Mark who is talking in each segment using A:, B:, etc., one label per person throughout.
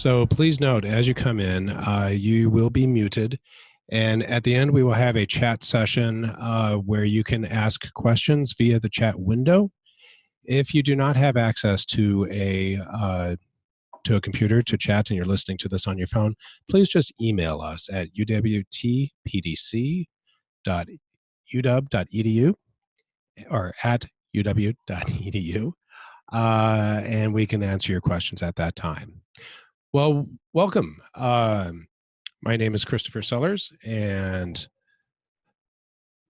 A: So please note, as you come in, you will be muted. And at the end, we will have a chat session where you can ask questions via the chat window. If you do not have access to a computer to chat and you're listening to this on your phone, please just email us at uwtpdc.uw.edu or at uw.edu, and we can answer your questions at that time. Well, welcome. My name is Christopher Sellers, and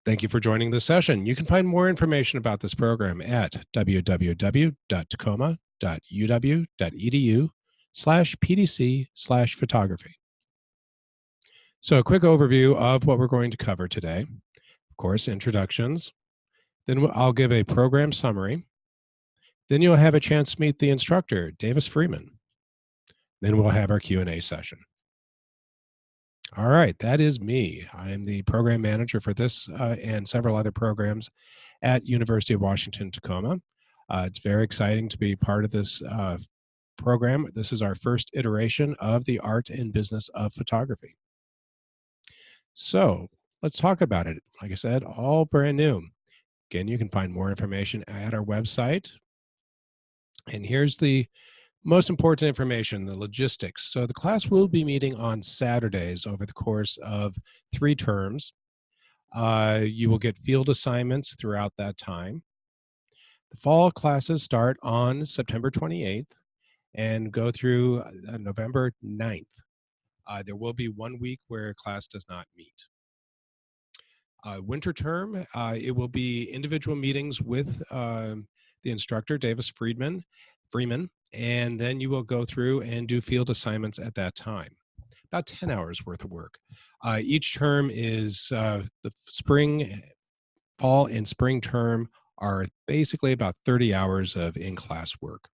A: thank you for joining this session. You can find more information about this program at www.tacoma.uw.edu/pdc/photography. So a quick overview of what we're going to cover today. Of course, introductions. Then I'll give a program summary. Then you'll have a chance to meet the instructor, Davis Freeman. Then we'll have our Q&A session. All right, that is me. I am the program manager for this and several other programs at University of Washington, Tacoma. It's very exciting to be part of this program. This is our first iteration of the art and business of photography. So let's talk about it. Like I said, all brand new. Again, you can find more information at our website. And here's the most important information, the logistics. So the class will be meeting on Saturdays over the course of 3 terms. You will get field assignments throughout that time. The fall classes start on September 28th and go through November 9th. There will be 1 week where class does not meet. Winter term, it will be individual meetings with the instructor, Davis Freeman, and then you will go through and do field assignments at that time. About 10 hours worth of work. Each term is the spring, fall, and spring term are basically about 30 hours of in-class work.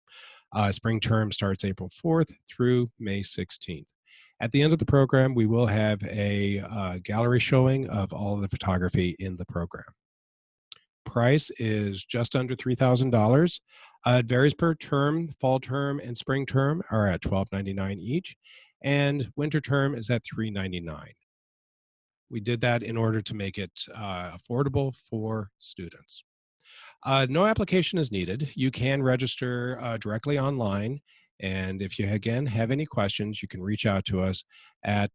A: Spring term starts April 4th through May 16th. At the end of the program, we will have a gallery showing of all of the photography in the program. Price is just under $3,000. It varies per term. Fall term and spring term are at $12.99 each, and winter term is at $3.99. We did that in order to make it affordable for students. No application is needed. You can register directly online. And if you, again, have any questions, you can reach out to us at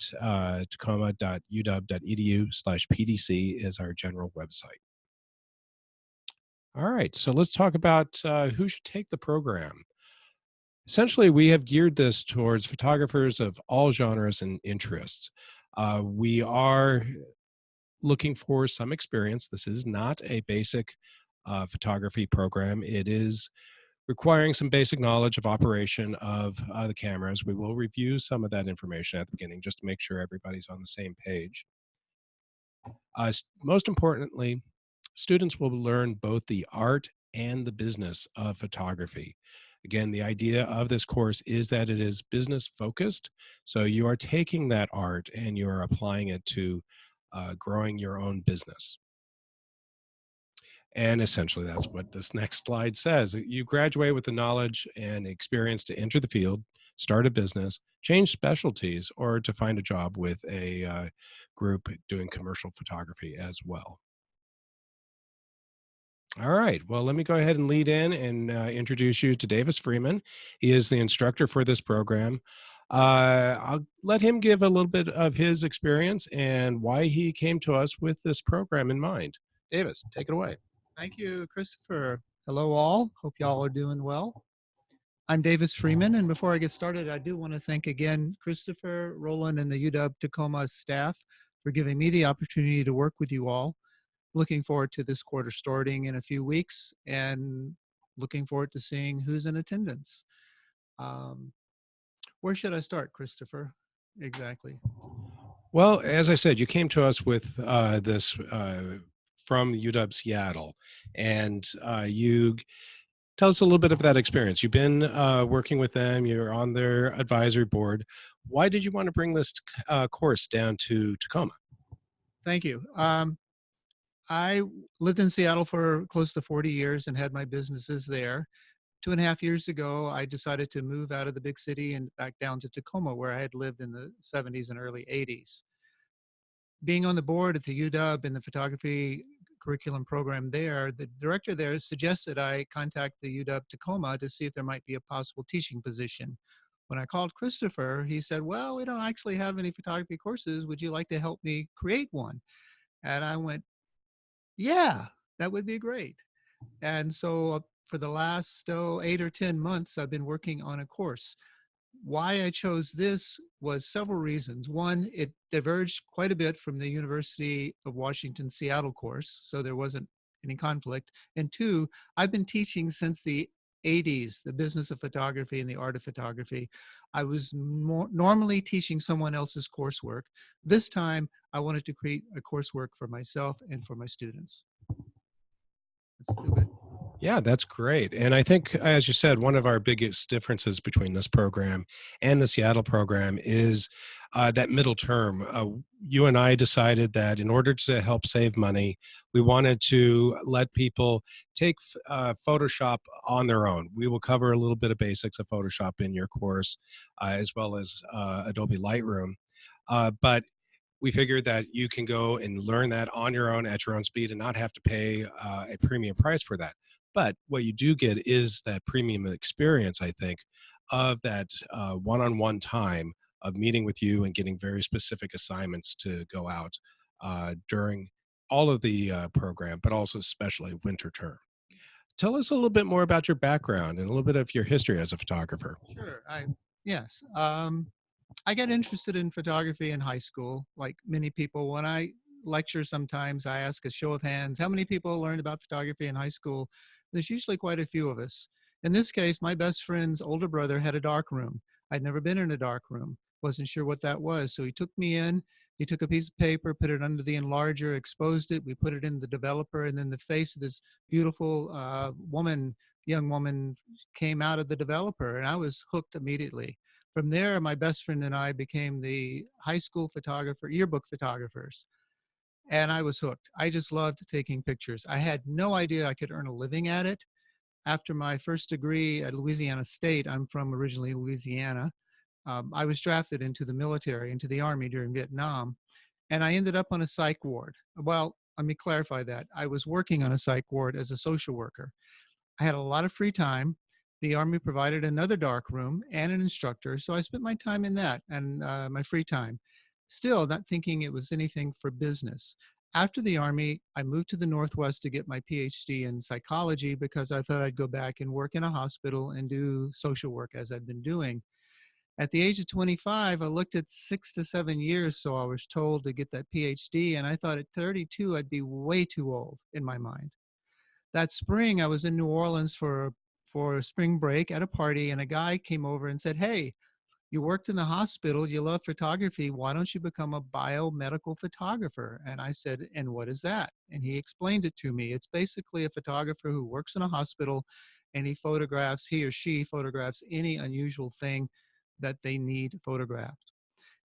A: tacoma.uw.edu/pdc is our general website. All right, so let's talk about who should take the program. Essentially, we have geared this towards photographers of all genres and interests. We are looking for some experience. This is not a basic photography program. It is requiring some basic knowledge of operation of the cameras. We will review some of that information at the beginning just to make sure everybody's on the same page. Most importantly, students will learn both the art and the business of photography. Again, the idea of this course is that it is business focused. So you are taking that art and you are applying it to growing your own business. And essentially, that's what this next slide says. You graduate with the knowledge and experience to enter the field, start a business, change specialties, or to find a job with a group doing commercial photography as well. All right, well, let me go ahead and lead in and introduce you to Davis Freeman. He is the instructor for this program. I'll let him give a little bit of his experience and why he came to us with this program in mind. Davis, take it away.
B: Thank you, Christopher. Hello, all. Hope y'all are doing well. I'm Davis Freeman, and before I get started, I do want to thank again Christopher, Roland, and the UW-Tacoma staff for giving me the opportunity to work with you all. Looking forward to this quarter starting in a few weeks, and looking forward to seeing who's in attendance. Where should I start, Christopher? Exactly.
A: Well, as I said, you came to us with this from UW Seattle, and you tell us a little bit of that experience. You've been working with them, you're on their advisory board. Why did you want to bring this course down to Tacoma?
B: Thank you. I lived in Seattle for close to 40 years and had my businesses there. 2.5 years ago, I decided to move out of the big city and back down to Tacoma, where I had lived in the 70s and early 80s. Being on the board at the UW in the photography curriculum program there, the director there suggested I contact the UW Tacoma to see if there might be a possible teaching position. When I called Christopher, he said, well, we don't actually have any photography courses. Would you like to help me create one? And I went, yeah, that would be great. And so for the last 8 or 10 months, I've been working on a course. Why I chose this was several reasons. One, it diverged quite a bit from the University of Washington Seattle course, so there wasn't any conflict. And two, I've been teaching since the 80s, the business of photography and the art of photography. I was normally teaching someone else's coursework. This time, I wanted to create a coursework for myself and for my students. That's good.
A: Yeah, that's great. And I think, as you said, one of our biggest differences between this program and the Seattle program is that middle term. You and I decided that in order to help save money, we wanted to let people take Photoshop on their own. We will cover a little bit of basics of Photoshop in your course, as well as Adobe Lightroom. But we figured that you can go and learn that on your own at your own speed and not have to pay a premium price for that. But what you do get is that premium experience, I think, of that one-on-one time of meeting with you and getting very specific assignments to go out during all of the program, but also especially winter term. Tell us a little bit more about your background and a little bit of your history as a photographer.
B: Sure. Yes. I got interested in photography in high school, like many people. When I lecture, sometimes I ask a show of hands, how many people learned about photography in high school? There's usually quite a few of us. In this case, my best friend's older brother had a dark room. I'd never been in a dark room, wasn't sure what that was. So he took me in, he took a piece of paper, put it under the enlarger, exposed it, we put it in the developer, and then the face of this beautiful young woman came out of the developer, and I was hooked immediately. From there, my best friend and I became the high school yearbook photographers, and I was hooked. I just loved taking pictures. I had no idea I could earn a living at it. After my first degree at Louisiana State, I'm from originally Louisiana, I was drafted into the military, into the Army during Vietnam, and I ended up on a psych ward. Well, let me clarify that. I was working on a psych ward as a social worker. I had a lot of free time. The Army provided another dark room and an instructor, so I spent my time in that and my free time. Still not thinking it was anything for business. After the Army, I moved to the Northwest to get my PhD in psychology because I thought I'd go back and work in a hospital and do social work as I'd been doing. At the age of 25, I looked at 6 to 7 years, so I was told to get that PhD, and I thought at 32, I'd be way too old in my mind. That spring, I was in New Orleans for spring break at a party, and a guy came over and said, hey, you worked in the hospital, you love photography, why don't you become a biomedical photographer? And I said, and what is that? And he explained it to me. It's basically a photographer who works in a hospital, and he or she photographs any unusual thing that they need photographed.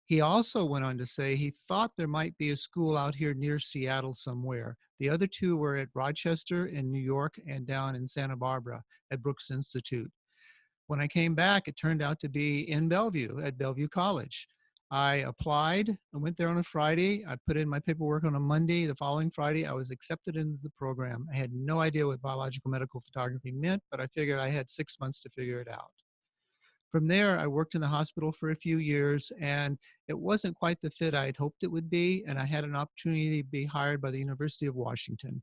B: He also went on to say he thought there might be a school out here near Seattle somewhere. The other two were at Rochester in New York and down in Santa Barbara at Brooks Institute. When I came back, it turned out to be in Bellevue at Bellevue College. I applied, I went there on a Friday, I put in my paperwork on a Monday. The following Friday, I was accepted into the program. I had no idea what biological medical photography meant, but I figured I had 6 months to figure it out. From there, I worked in the hospital for a few years, and it wasn't quite the fit I had hoped it would be, and I had an opportunity to be hired by the University of Washington.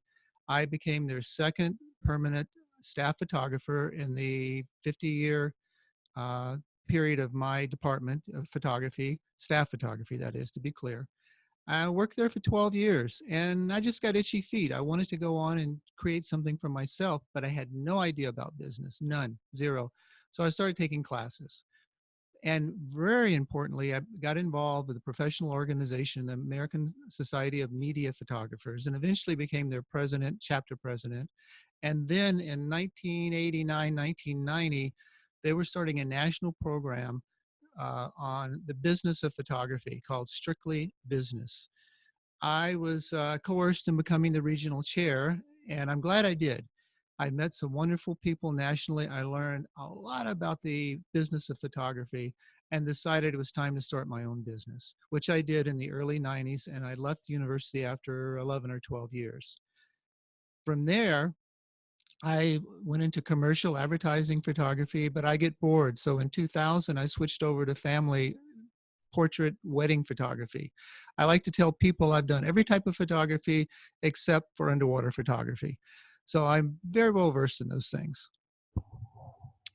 B: I became their second permanent staff photographer in the 50-year period of my department of photography, staff photography, that is, to be clear. I worked there for 12 years, and I just got itchy feet. I wanted to go on and create something for myself, but I had no idea about business, none, zero. So I started taking classes. And very importantly, I got involved with a professional organization, the American Society of Media Photographers, and eventually became their president, chapter president. And then in 1989, 1990, they were starting a national program on the business of photography called Strictly Business. I was coerced in becoming the regional chair, and I'm glad I did. I met some wonderful people nationally. I learned a lot about the business of photography and decided it was time to start my own business, which I did in the early 90s. And I left the university after 11 or 12 years. From there, I went into commercial advertising photography, but I get bored. So in 2000, I switched over to family portrait wedding photography. I like to tell people I've done every type of photography except for underwater photography. So I'm very well versed in those things.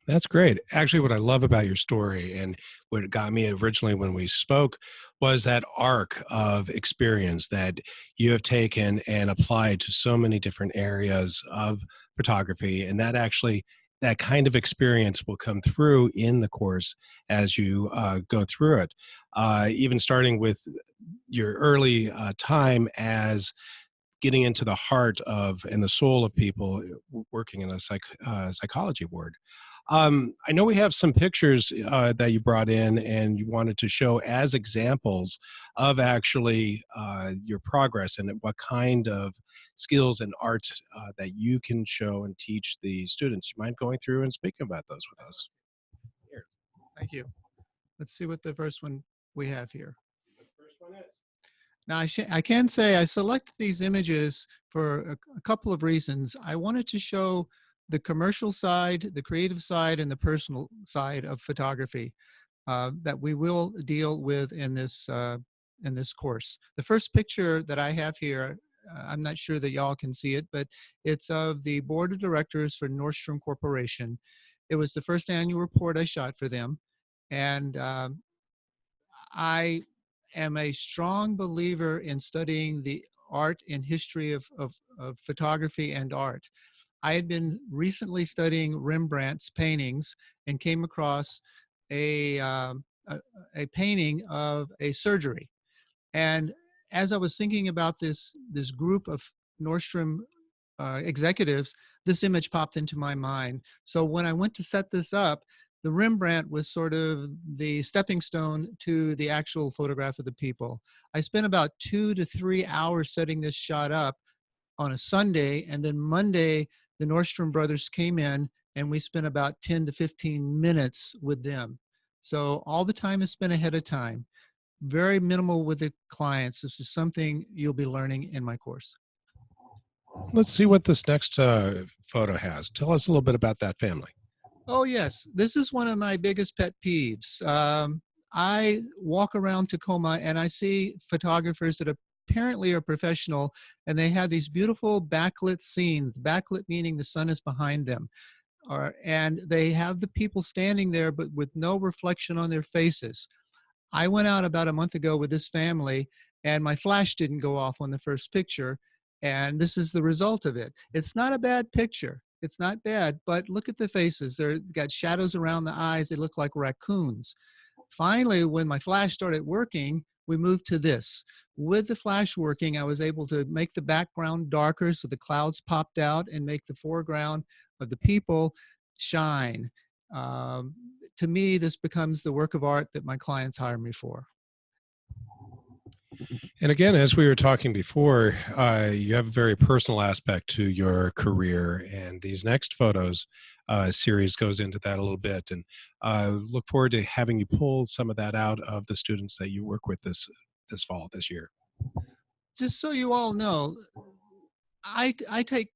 A: That's great. Actually, what I love about your story and what got me originally when we spoke was that arc of experience that you have taken and applied to so many different areas of photography. And that actually, that kind of experience will come through in the course as you go through it. Even starting with your early time as getting into the heart of and the soul of people working in a psychology ward. I know we have some pictures that you brought in and you wanted to show as examples of actually your progress and what kind of skills and art that you can show and teach the students. You mind going through and speaking about those with us? Here.
B: Thank you. Let's see what the first one we have here.
A: The first one is.
B: Now, I can say I selected these images for a couple of reasons. I wanted to show the commercial side, the creative side, and the personal side of photography that we will deal with in this course. The first picture that I have here, I'm not sure that y'all can see it, but it's of the board of directors for Nordstrom Corporation. It was the first annual report I shot for them, and I am a strong believer in studying the art and history of photography and art. I had been recently studying Rembrandt's paintings and came across a, um, a, a painting of a surgery. And as I was thinking about this group of Nordstrom executives, this image popped into my mind. So when I went to set this up, the Rembrandt was sort of the stepping stone to the actual photograph of the people. I spent about 2 to 3 hours setting this shot up on a Sunday, and then Monday, the Nordstrom brothers came in and we spent about 10 to 15 minutes with them. So all the time is spent ahead of time. Very minimal with the clients. This is something you'll be learning in my course.
A: Let's see what this next photo has. Tell us a little bit about that family.
B: Oh, yes. This is one of my biggest pet peeves. I walk around Tacoma and I see photographers that apparently are professional, and they have these beautiful backlit scenes, backlit meaning the sun is behind them. And they have the people standing there, but with no reflection on their faces. I went out about a month ago with this family, and my flash didn't go off on the first picture. And this is the result of it. It's not a bad picture. It's not bad, but look at the faces. They've got shadows around the eyes. They look like raccoons. Finally, when my flash started working, we moved to this. With the flash working, I was able to make the background darker so the clouds popped out and make the foreground of the people shine. Um, to me, this becomes the work of art that my clients hire me for.
A: And again, as we were talking before, you have a very personal aspect to your career, and these next photos series goes into that a little bit. And look forward to having you pull some of that out of the students that you work with this fall, this year.
B: Just so you all know, I take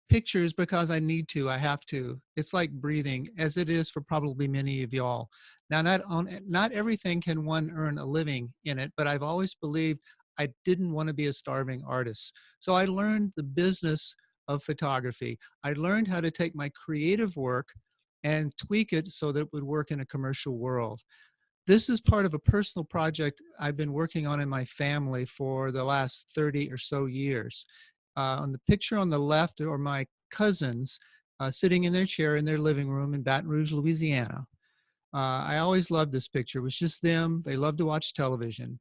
B: pictures because I need to. I have to. It's like breathing, as it is for probably many of y'all. Now, not everything can one earn a living in it, but I've always believed I didn't want to be a starving artist. So I learned the business of photography. I learned how to take my creative work and tweak it so that it would work in a commercial world. This is part of a personal project I've been working on in my family for the last 30 or so years. On the picture on the left are my cousins sitting in their chair in their living room in Baton Rouge, Louisiana. I always loved this picture. It was just them. They loved to watch television.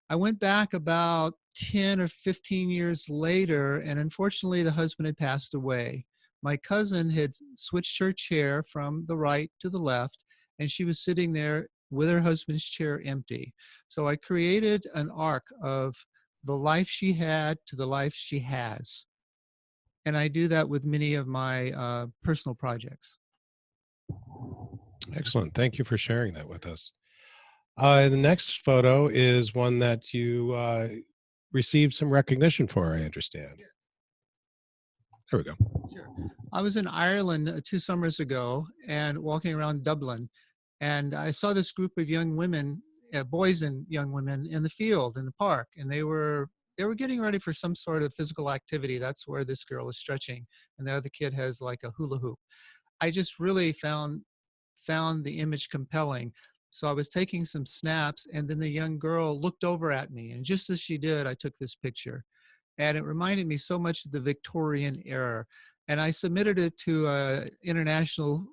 B: I went back about 10 or 15 years later, and unfortunately, the husband had passed away. My cousin had switched her chair from the right to the left, and she was sitting there with her husband's chair empty. So I created an arc of the life she had to the life she has. And I do that with many of my personal projects.
A: Excellent. Thank you for sharing that with us. The next photo is one that you received some recognition for, I understand. There we go.
B: Sure. I was in Ireland 2 summers ago and walking around Dublin, and I saw this group of young women, boys and young women, in the field in the park, and they were getting ready for some sort of physical activity. That's where this girl is stretching, and the other kid has like a hula hoop. I just really found the image compelling. So I was taking some snaps, and then the young girl looked over at me, and just as she did, I took this picture. And it reminded me so much of the Victorian era. And I submitted it to an international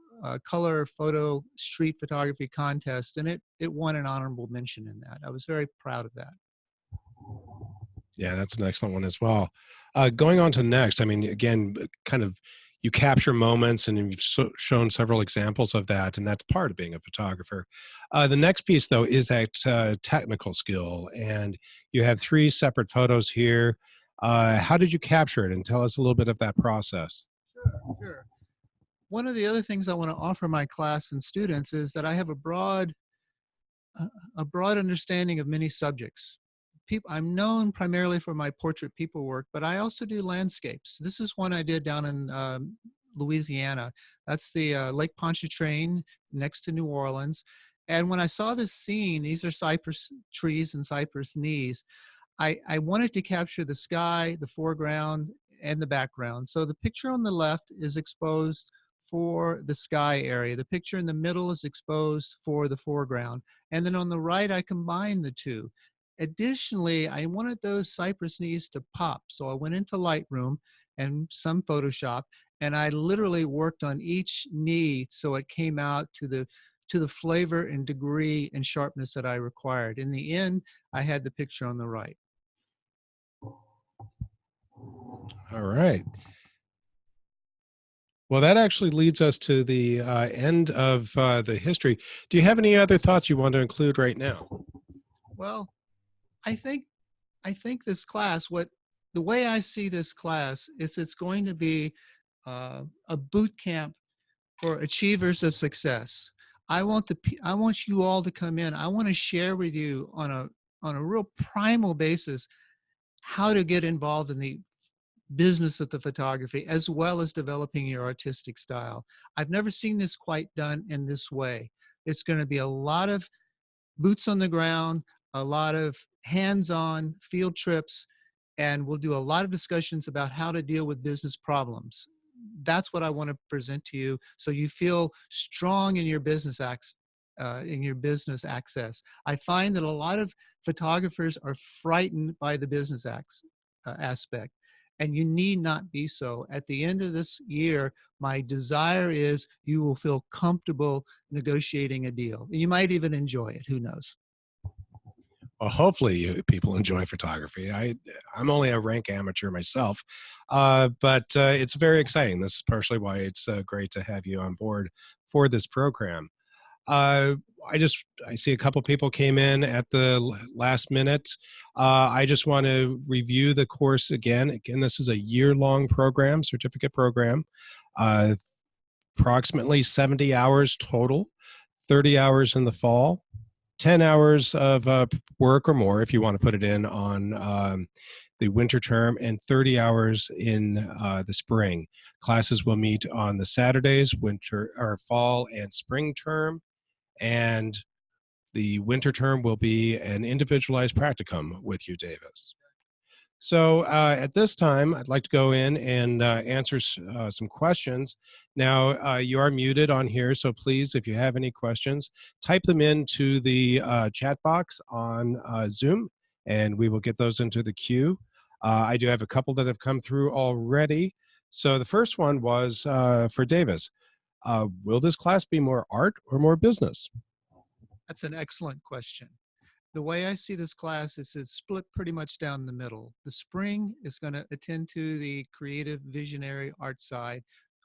B: color photo street photography contest, and it won an honorable mention in that. I was very proud of that.
A: Yeah, that's an excellent one as well. Going on to next, I mean, again, kind of you capture moments and you've shown several examples of that, and that's part of being a photographer. The next piece, though, is that technical skill, and you have three separate photos here. How did you capture it? And tell us a little bit of that process.
B: Sure. One of the other things I want to offer my class and students is that I have a broad understanding of many subjects. I'm known primarily for my portrait people work, but I also do landscapes. This is one I did down in Louisiana. That's the Lake Pontchartrain next to New Orleans. And when I saw this scene, these are cypress trees and cypress knees. I wanted to capture the sky, the foreground, and the background. So the picture on the left is exposed for the sky area. The picture in the middle is exposed for the foreground. And then on the right, I combined the two. Additionally, I wanted those cypress knees to pop. So I went into Lightroom and some Photoshop, and I literally worked on each knee so it came out to the flavor and degree and sharpness that I required. In the end, I had the picture on the right.
A: All right. Well, that actually leads us to the end of the history. Do you have any other thoughts you want to include right now?
B: Well, I think this class, the way I see this class is it's going to be a boot camp for achievers of success. I want you all to come in. I want to share with you on a real primal basis how to get involved in the business of the photography as well as developing your artistic style. I've never seen this quite done in this way. It's going to be a lot of boots on the ground, a lot of hands-on field trips, and we'll do a lot of discussions about how to deal with business problems. That's what I want to present to you, so you feel strong in your business access. I find that a lot of photographers are frightened by the business aspect, and you need not be so. At the end of this year, my desire is you will feel comfortable negotiating a deal. And you might even enjoy it. Who knows?
A: Well, hopefully people enjoy photography. I'm only a rank amateur myself, but it's very exciting. This is partially why it's great to have you on board for this program. Uh, I see a couple people came in at the last minute. I just want to review the course again. Again, this is a year-long program, certificate program, uh, approximately 70 hours total, 30 hours in the fall, 10 hours of work or more if you want to put it in on the winter term, and 30 hours in the spring. Classes will meet on the Saturdays, winter or fall and spring term, and the winter term will be an individualized practicum with you, Davis. So at this time, I'd like to go in and answer some questions. Now, you are muted on here, so please, if you have any questions, type them into the chat box on Zoom, and we will get those into the queue. I do have a couple that have come through already. So the first one was for Davis. Will this class be more art or more business?
B: That's an excellent question. The way I see this class is it's split pretty much down the middle. The spring is going to attend to the creative, visionary art side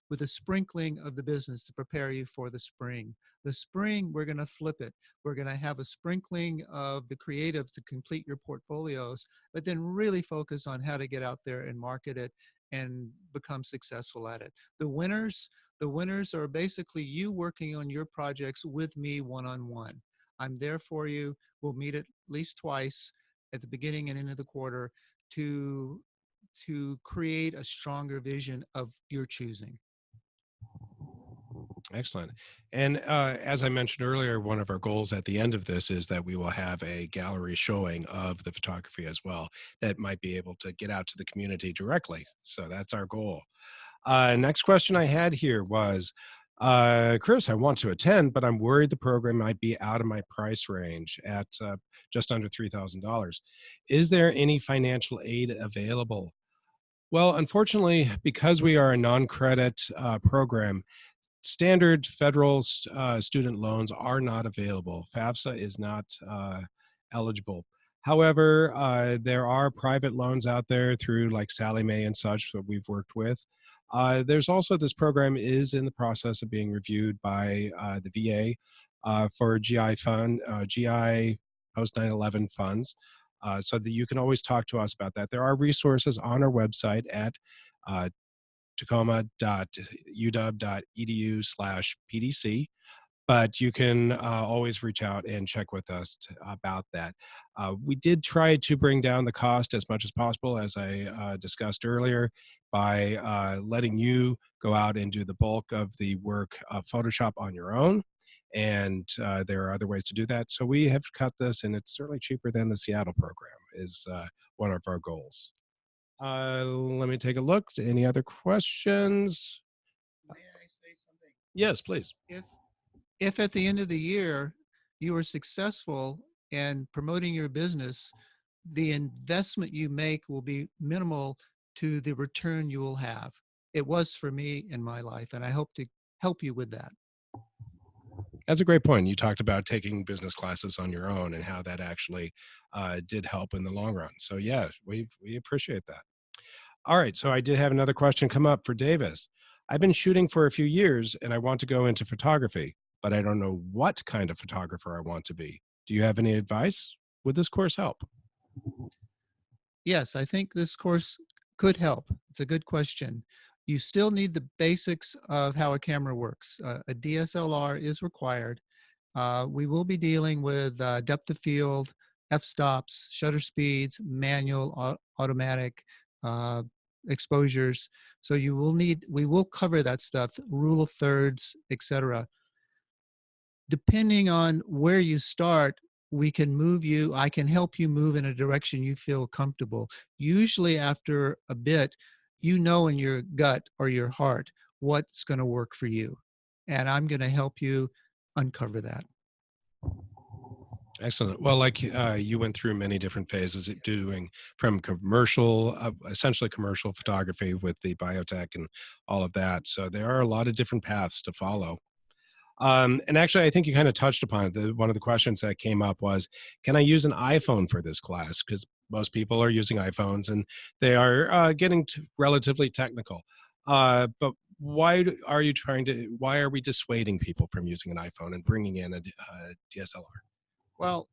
B: with a sprinkling of the business to prepare you for the spring. The spring, we're going to flip it. We're going to have a sprinkling of the creatives to complete your portfolios, but then really focus on how to get out there and market it and become successful at it. The winners are basically you working on your projects with me one-on-one. I'm there for you. We'll meet at least twice at the beginning and end of the quarter to create a stronger vision of your choosing.
A: Excellent. And as I mentioned earlier, one of our goals at the end of this is that we will have a gallery showing of the photography as well that might be able to get out to the community directly. So that's our goal. Next question I had here was, Chris, I want to attend, but I'm worried the program might be out of my price range at just under $3,000. Is there any financial aid available? Well, unfortunately, because we are a non-credit program, standard federal student loans are not available. FAFSA is not eligible. However, there are private loans out there through like Sally Mae and such that we've worked with. There's also this program is in the process of being reviewed by the VA for GI post 9/11 funds, so that you can always talk to us about that. There are resources on our website at uh, tacoma.uw.edu/PDC, but you can always reach out and check with us about that. We did try to bring down the cost as much as possible, as I discussed earlier, by letting you go out and do the bulk of the work of Photoshop on your own. And there are other ways to do that. So we have cut this, and it's certainly cheaper than the Seattle program, is one of our goals. Let me take a look. Any other questions?
B: May I say something?
A: Yes, please.
B: If at the end of the year you are successful in promoting your business, the investment you make will be minimal to the return you will have. It was for me in my life, and I hope to help you with that.
A: That's a great point. You talked about taking business classes on your own and how that actually did help in the long run. So yeah, we appreciate that. All right, so I did have another question come up for Davis. I've been shooting for a few years and I want to go into photography, but I don't know what kind of photographer I want to be. Do you have any advice? Would this course help?
B: Yes, I think this course could help. It's a good question. You still need the basics of how a camera works. A DSLR is required. We will be dealing with depth of field, f-stops, shutter speeds, manual, automatic, uh, exposures. So we will cover that stuff, rule of thirds, etc. Depending on where you start, I can help you move in a direction you feel comfortable. Usually after a bit, you know in your gut or your heart what's going to work for you. And I'm going to help you uncover that.
A: Excellent. Well, like you went through many different phases of doing from commercial, essentially commercial photography with the biotech and all of that. So there are a lot of different paths to follow. And actually, I think you kind of touched upon it. One of the questions that came up was, can I use an iPhone for this class? Because most people are using iPhones and they are getting relatively technical. But why are we dissuading people from using an iPhone and bringing in a DSLR?
B: Well,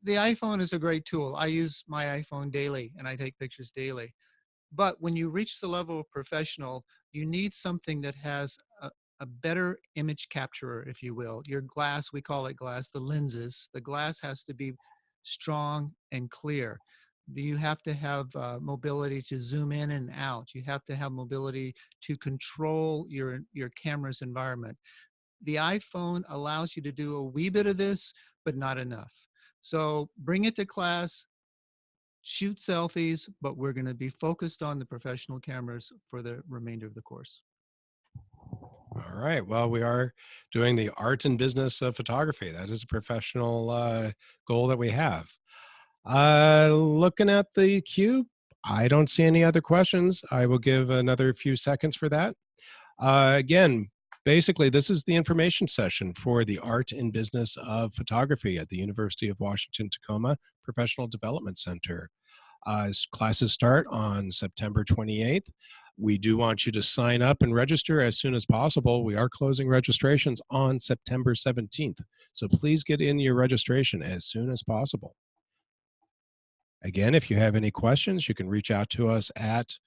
B: the iPhone is a great tool. I use my iPhone daily and I take pictures daily. But when you reach the level of professional, you need something that has a better image capturer, if you will. Your glass, we call it glass, the lenses, the glass has to be strong and clear. You have to have mobility to zoom in and out. You have to have mobility to control your camera's environment. The iPhone allows you to do a wee bit of this, but not enough. So bring it to class, shoot selfies, but we're going to be focused on the professional cameras for the remainder of the course.
A: All right. Well, we are doing the art and business of photography. That is a professional goal that we have. Looking at the queue, I don't see any other questions. I will give another few seconds for that. Again, basically, this is the information session for the art and business of photography at the University of Washington, Tacoma Professional Development Center. Classes start on September 28th. We do want you to sign up and register as soon as possible. We are closing registrations on September 17th. So please get in your registration as soon as possible. Again, if you have any questions, you can reach out to us at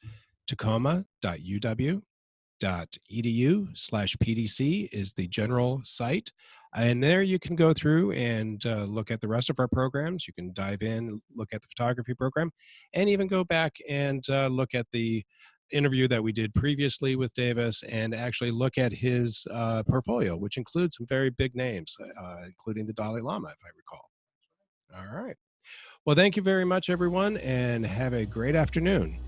A: Tacoma.uw.edu/PDC is the general site. And there you can go through and look at the rest of our programs. You can dive in, look at the photography program, and even go back and look at the interview that we did previously with Davis and actually look at his portfolio, which includes some very big names, including the Dalai Lama, if I recall. All right. Well, thank you very much, everyone, and have a great afternoon.